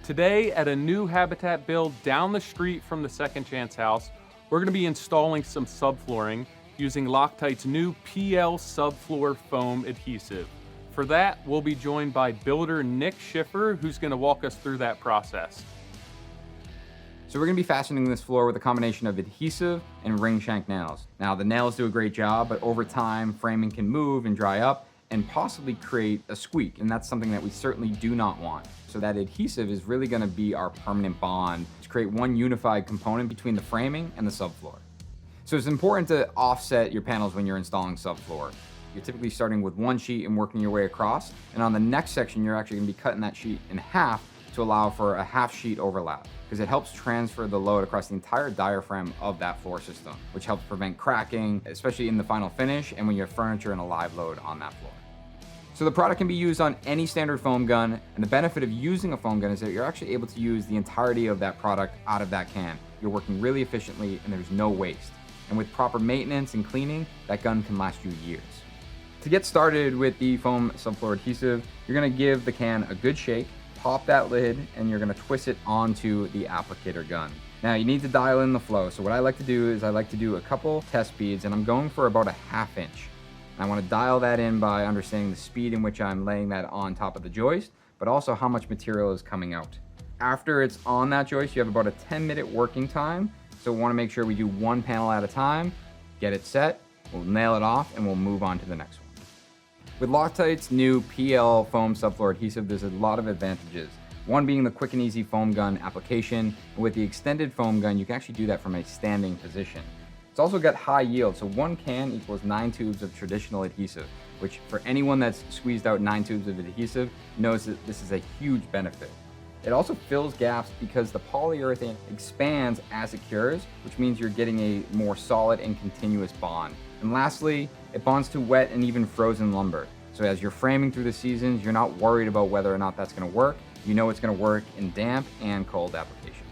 Today, at a new habitat build down the street from the Second Chance house, we're going to be installing some subflooring using Loctite's new PL Subfloor Foam adhesive. For that, we'll be joined by builder Nick Schiffer, who's going to walk us through that process. So we're going to be fastening this floor with a combination of adhesive and ring shank nails. Now the nails do a great job, but over time framing can move and dry up and possibly create a squeak, and that's something that we certainly do not want. So that adhesive is really going to be our permanent bond to create one unified component between the framing and the subfloor. So it's important to offset your panels when you're installing subfloor. You're typically starting with one sheet and working your way across, and on the next section you're actually going to be cutting that sheet in half to allow for a half sheet overlap, because it helps transfer the load across the entire diaphragm of that floor system, which helps prevent cracking, especially in the final finish and when you have furniture and a live load on that floor. So the product can be used on any standard foam gun, and the benefit of using a foam gun is that you're actually able to use the entirety of that product out of that can. You're working really efficiently and there's no waste. And with proper maintenance and cleaning, that gun can last you years. To get started with the foam subfloor adhesive, you're going to give the can a good shake, pop that lid, and you're going to twist it onto the applicator gun. Now you need to dial in the flow, so what I like to do is I like to do a couple test beads, and I'm going for about a ½ inch. I want to dial that in by understanding the speed in which I'm laying that on top of the joist, but also how much material is coming out. After it's on that joist, you have about a 10-minute working time, so we want to make sure we do one panel at a time, get it set, we'll nail it off, and we'll move on to the next one. With Loctite's new PL foam subfloor adhesive, there's a lot of advantages. One being the quick and easy foam gun application, and with the extended foam gun, you can actually do that from a standing position. It's also got high yield, so one can equals 9 tubes of traditional adhesive, which for anyone that's squeezed out 9 tubes of adhesive knows that this is a huge benefit. It also fills gaps because the polyurethane expands as it cures, which means you're getting a more solid and continuous bond. And lastly, it bonds to wet and even frozen lumber. So as you're framing through the seasons, you're not worried about whether or not that's going to work. You know it's going to work in damp and cold applications.